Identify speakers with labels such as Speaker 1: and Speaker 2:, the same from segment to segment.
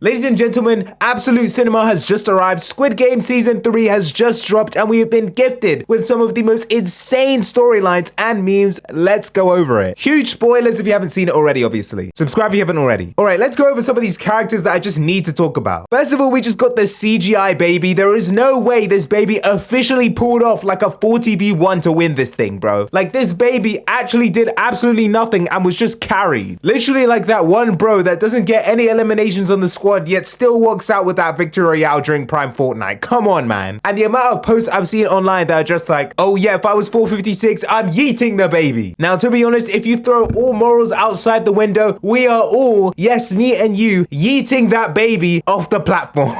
Speaker 1: Ladies and gentlemen, absolute cinema has just arrived. Squid Game Season 3 has just dropped and we have been gifted with some of the most insane storylines and memes. Let's go over it. Huge spoilers if you haven't seen it already, obviously. Subscribe if you haven't already. Alright, let's go over some of these characters that I just need to talk about. First of all, we just got the CGI baby. There is no way this baby officially pulled off like a 40v1 to win this thing, bro. Like, this baby actually did absolutely nothing and was just carried. Literally like that one bro that doesn't get any eliminations on the squad yet still walks out with that victory royale during Prime Fortnite. Come on, man. And the amount of posts I've seen online that are just like, oh yeah, if I was 456, I'm yeeting the baby. Now, to be honest, if you throw all morals outside the window, we are all, yes, me and you, yeeting that baby off the platform.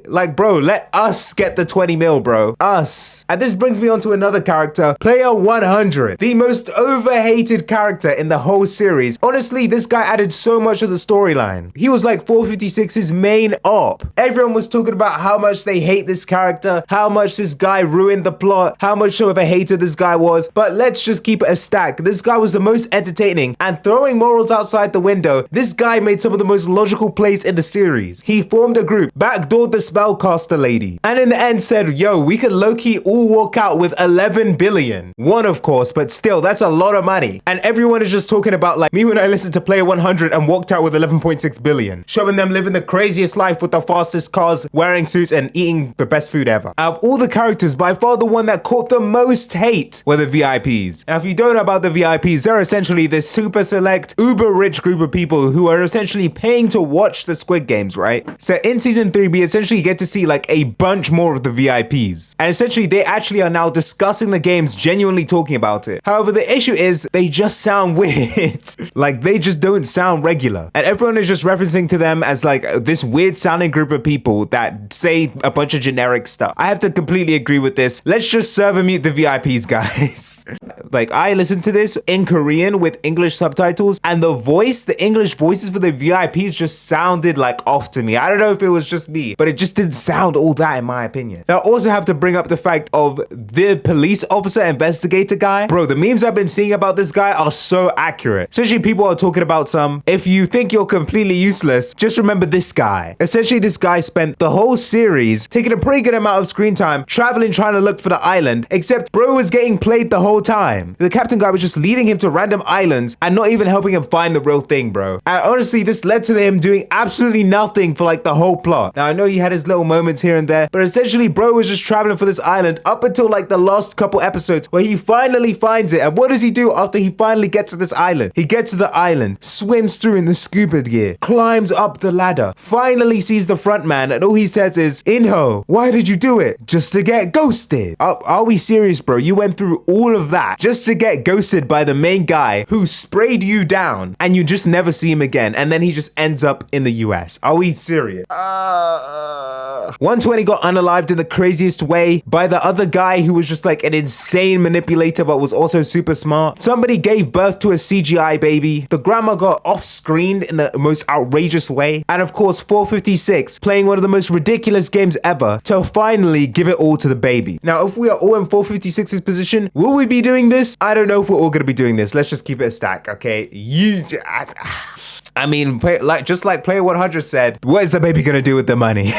Speaker 1: Like, bro, let us get the 20 mil, bro. Us. And this brings me on to another character, Player 100, the most overhated character in the whole series. Honestly, this guy added so much to the storyline. He was like 456's main op. Everyone was talking about how much they hate this character, how much this guy ruined the plot, how much of a hater this guy was, but let's just keep it a stack. This guy was the most entertaining, and throwing morals outside the window, this guy made some of the most logical plays in the series. He formed a group, backdoored the spellcaster lady, and in the end said, yo, we could low-key all walk out with 11 billion. One, of course, but still, that's a lot of money. And everyone is just talking about like me when I listened to Player 100 and walked out with 11.6 billion, showing them living the craziest life with the fastest cars, wearing suits, and eating the best food ever. Out of all the characters, by far the one that caught the most hate were the VIPs. Now, if you don't know about the VIPs, they're essentially this super select, uber rich group of people who are essentially paying to watch the Squid Games, right? So in Season 3, we essentially get to see like a bunch more of the VIPs. And essentially, they actually are now discussing the games, genuinely talking about it. However, the issue is they just sound weird. Like, they just don't sound regular. And everyone is just referencing to them as like this weird sounding group of people that say a bunch of generic stuff. I have to completely agree with this. Let's just server mute the VIPs, guys. Like, I listened to this in Korean with English subtitles, and the English voices for the VIPs just sounded like off to me. I don't know if it was just me, but it just didn't sound all that in my opinion. Now, I also have to bring up the fact of the police officer investigator guy. Bro, the memes I've been seeing about this guy are so accurate. Essentially, people are talking about if you think you're completely useless, just remember this guy. Essentially, this guy spent the whole series taking a pretty good amount of screen time, traveling, trying to look for the island, except bro was getting played the whole time. The captain guy was just leading him to random islands and not even helping him find the real thing, bro. And honestly, this led to him doing absolutely nothing for like the whole plot. Now, I know he had his little moments here and there, but essentially, bro was just traveling for this island up until like the last couple episodes where he finally finds it. And what does he do after he finally gets to this island? He gets to the island, swims through in the scuba gear, climbs up the ladder, finally sees the front man, and all he says is, Inho, why did you do it? Just to get ghosted. Are we serious, bro? You went through all of that just to get ghosted by the main guy who sprayed you down, and you just never see him again, and then he just ends up in the US. Are we serious? 120 got unalived in the craziest way by the other guy who was just like an insane manipulator but was also super smart. Somebody gave birth to a CGI baby. The grandma got off-screened in the most outrageous way. And of course, 456 playing one of the most ridiculous games ever to finally give it all to the baby. Now, if we are all in 456's position, will we be doing this? I don't know if we're all gonna be doing this. Let's just keep it a stack, okay? I mean, just like Player 100 said, what is the baby gonna do with the money?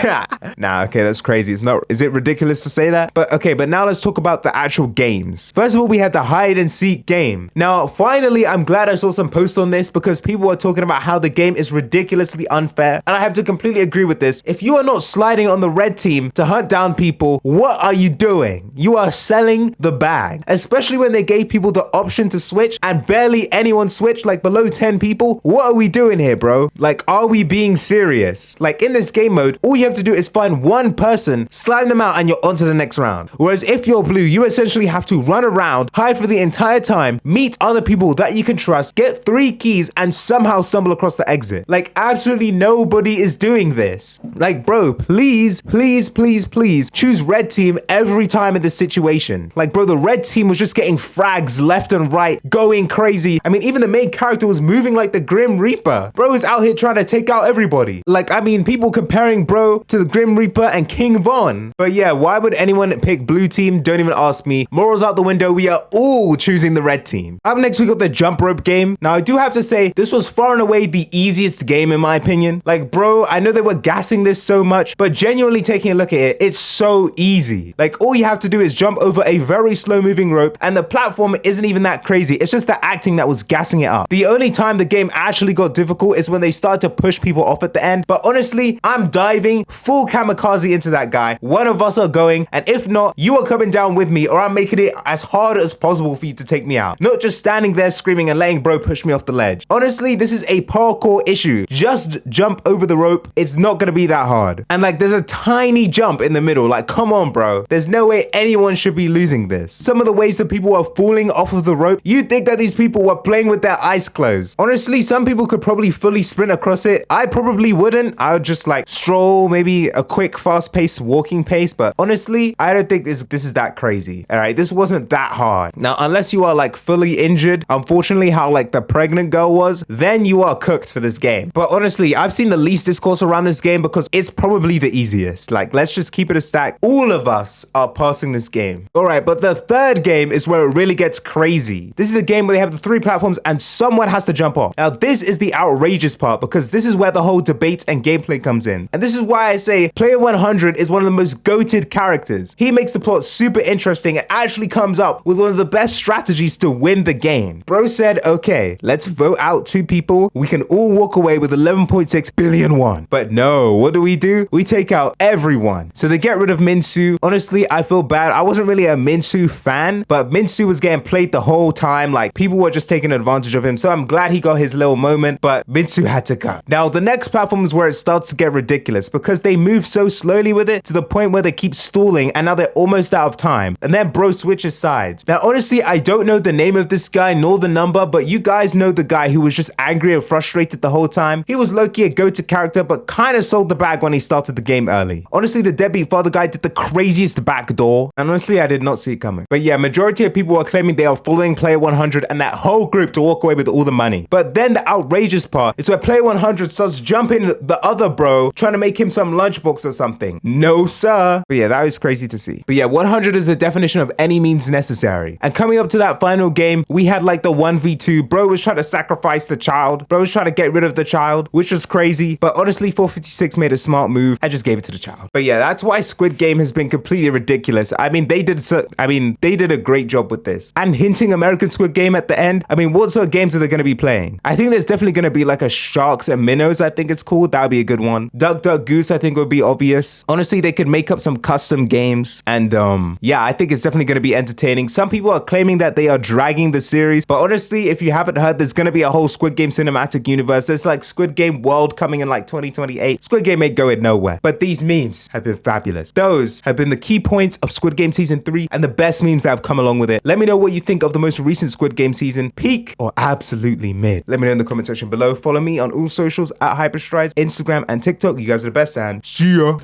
Speaker 1: Nah, okay, that's crazy. Is it ridiculous to say that? But okay, but now let's talk about the actual games. First of all, we had the hide and seek game. Now, finally, I'm glad I saw some posts on this because people are talking about how the game is ridiculously unfair. And I have to completely agree with this. If you are not sliding on the red team to hunt down people, what are you doing? You are selling the bag, especially when they gave people the option to switch and barely anyone switched, like below 10 people. What are we doing here, bro? Like, are we being serious? Like, in this game mode, all you have to do is find one person, slime them out, and you're on to the next round. Whereas if you're blue, you essentially have to run around, hide for the entire time, meet other people that you can trust, get 3 keys, and somehow stumble across the exit. Like, absolutely nobody is doing this. Like, bro, please choose red team every time in this situation. Like, bro, the red team was just getting frags left and right, going crazy. I mean, even the main character was moving like the Grim Reaper. sir. Bro is out here trying to take out everybody. Like, I mean, people comparing bro to the Grim Reaper and King Von. But yeah, why would anyone pick blue team? Don't even ask me. Morals out the window. We are all choosing the red team. Up next, we got the jump rope game. Now, I do have to say, this was far and away the easiest game in my opinion. Like, bro, I know they were gassing this so much, but genuinely taking a look at it, it's so easy. Like, all you have to do is jump over a very slow moving rope, and the platform isn't even that crazy. It's just the acting that was gassing it up. The only time the game actually got difficult is when they started to push people off at the end. But honestly, I'm diving full kamikaze into that guy. One of us are going, and if not, you are coming down with me, or I'm making it as hard as possible for you to take me out. Not just standing there screaming and letting bro push me off the ledge. Honestly, this is a parkour issue. Just jump over the rope. It's not gonna be that hard. And like, there's a tiny jump in the middle. Like, come on, bro. There's no way anyone should be losing this. Some of the ways that people are falling off of the rope, you'd think that these people were playing with their eyes closed. Honestly, some people could probably fully sprint across it. I probably wouldn't. I would just like stroll, maybe a quick, fast-paced walking pace. But honestly, I don't think this is that crazy. All right, this wasn't that hard. Now, unless you are like fully injured, unfortunately, how like the pregnant girl was, then you are cooked for this game. But honestly, I've seen the least discourse around this game because it's probably the easiest. Like, let's just keep it a stack. All of us are passing this game. All right, but the third game is where it really gets crazy. This is the game where they have the 3 platforms and someone has to jump off. Now, this is the outrageous part because this is where the whole debate and gameplay comes in. And this is why I say Player 100 is one of the most goated characters. He makes the plot super interesting and actually comes up with one of the best strategies to win the game. Bro said, okay, let's vote out 2 people. We can all walk away with 11.6 billion won. But no, what do? We take out everyone. So they get rid of Minsu. Honestly, I feel bad. I wasn't really a Minsu fan, but Minsu was getting played the whole time. Like, people were just taking advantage of him. So I'm glad he got his little moment, but Minsu had to go. Now, the next platform is where it starts to get ridiculous because they move so slowly with it to the point where they keep stalling and now they're almost out of time. And then bro switches sides. Now, honestly, I don't know the name of this guy nor the number, but you guys know the guy who was just angry and frustrated the whole time. He was low-key a go-to character, but kind of sold the bag when he started the game early. Honestly, the deadbeat father guy did the craziest backdoor, and honestly, I did not see it coming. But yeah, majority of people are claiming they are following Player 100 and that whole group to walk away with all the money. But then the outrageous part is where Player 100 starts jumping the other bro, trying to make him some lunchbox or something. No, sir. But yeah, that was crazy to see. But yeah, 100 is the definition of any means necessary. And coming up to that final game, we had like the 1v2. Bro was trying to sacrifice the child. Bro was trying to get rid of the child, which was crazy. But honestly, 456 made a smart move. I just gave it to the child. But yeah, that's why Squid Game has been completely ridiculous. I mean, they did a great job with this. And hinting American Squid Game at the end. I mean, what sort of games are they going to be playing? I think there's definitely going to be like a Sharks and Minnows, I think it's called. That would be a good one. Duck Duck Goose, I think would be obvious. Honestly, they could make up some custom games. And yeah, I think it's definitely going to be entertaining. Some people are claiming that they are dragging the series. But honestly, if you haven't heard, there's going to be a whole Squid Game cinematic universe. There's like Squid Game World coming in like 2028. Squid Game ain't going nowhere. But these memes have been fabulous. Those have been the key points of Squid Game Season 3 and the best memes that have come along with it. Let me know what you think of the most recent Squid Game season. Peak or absolutely mid? Let me know in the comment section below. Follow me on all socials at Hyperstrides, Instagram and TikTok. You guys are the best and see ya.